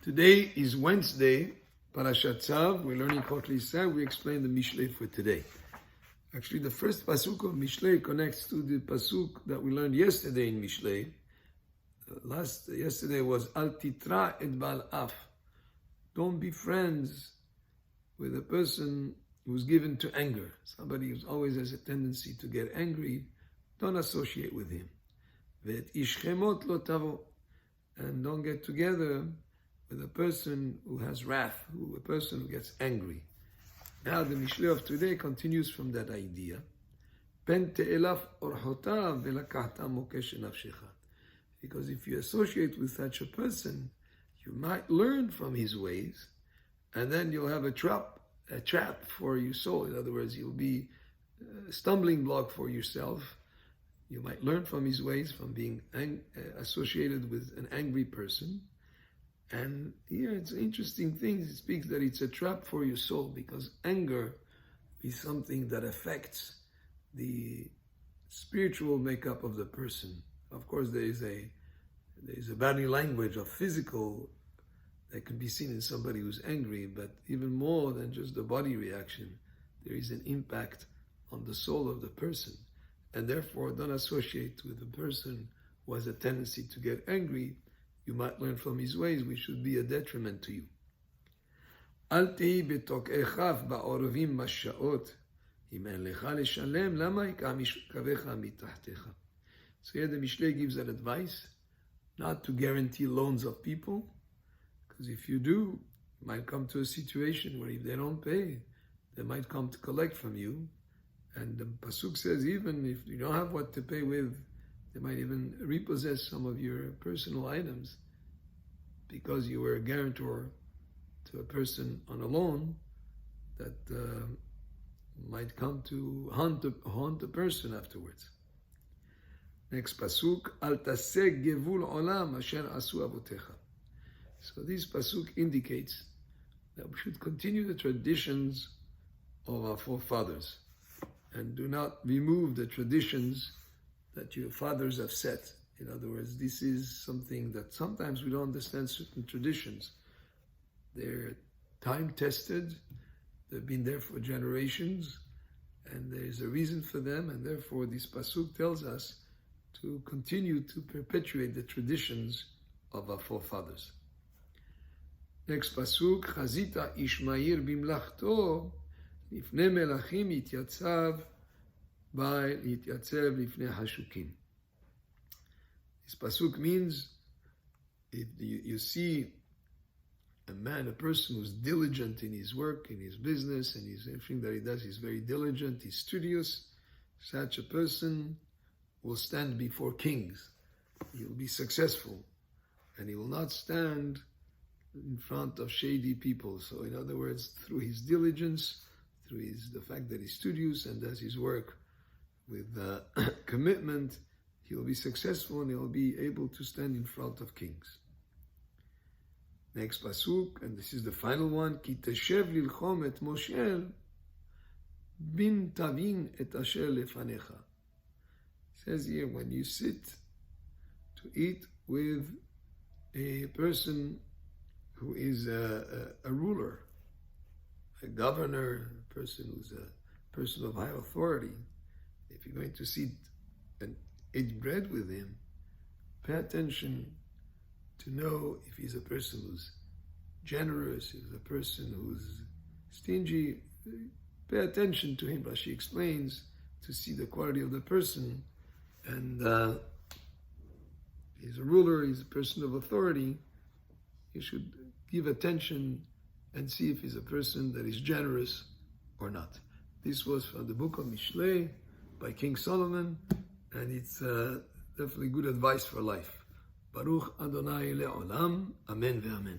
Today is Wednesday, Parashat Tzav. We're learning Tzav. We explain the Mishlei for today. Actually, the first pasuk of Mishlei connects to the pasuk that we learned yesterday in Mishlei. Yesterday was Al Titra et Bal Af. Don't be friends with a person who's given to anger. Somebody who always has a tendency to get angry. Don't associate with him. Ve'et ishchemot lo tavo. And don't get together with a person who has wrath, a person who gets angry. Now the Mishlei of today continues from that idea. Pen te'elaf orchotav velakahta mokesh nafshecha. Because if you associate with such a person, you might learn from his ways, and then you'll have a trap for your soul. In other words, you'll be a stumbling block for yourself. You might learn from his ways, from being associated with an angry person. And here it's an interesting thing. It speaks that it's a trap for your soul, because anger is something that affects the spiritual makeup of the person. Of course, there is a body language of physical that can be seen in somebody who's angry, but even more than just the body reaction, there is an impact on the soul of the person. And therefore, don't associate with a person who has a tendency to get angry. You might learn from his ways, which should be a detriment to you. Al tehi betok'echav ba'orovim masha'ot, im en lecha leshalem, lama yikah mishkavecha mitahtecha. So here the Mishlei gives an advice, not to guarantee loans of people, because if you do, you might come to a situation where if they don't pay, they might come to collect from you. And the pasuk says, even if you don't have what to pay with, they might even repossess some of your personal items because you were a guarantor to a person on a loan that might come to haunt the person afterwards. Next pasuk, Al taseg gevul olam asher asu avotecha. So this pasuk indicates that we should continue the traditions of our forefathers and do not remove the traditions that your fathers have set. In other words, this is something that sometimes we don't understand certain traditions. They're time-tested, they've been there for generations, and there's a reason for them, and therefore this pasuk tells us to continue to perpetuate the traditions of our forefathers. Next pasuk, Chazita Ishmael bimlachto, Lifnei melachim yityatzab by yityatzeb lifnei hashukim. This pasuk means if you see a person who's diligent in his work, in his business, and everything that he does, he's very diligent, he's studious, such a person will stand before kings. He will be successful, and he will not stand in front of shady people. So in other words, through his diligence, through the fact that he's studious and does his work with commitment, he will be successful and he will be able to stand in front of kings. Next pasuk, and this is the final one, Ki teshev lilchom et Moshel bin tavin et asher lefanecha. Says here, when you sit to eat with a person who is a ruler, a governor, a person who's a person of high authority, if you're going to sit and eat bread with him, pay attention to know if he's a person who's generous, if he's a person who's stingy. Pay attention to him, Rashi explains, to see the quality of the person. And he's a ruler, he's a person of authority. You should give attention and see if he's a person that is generous or not. This was from the book of Mishlei by King Solomon, and it's definitely good advice for life. Baruch Adonai le'olam, amen ve'amen.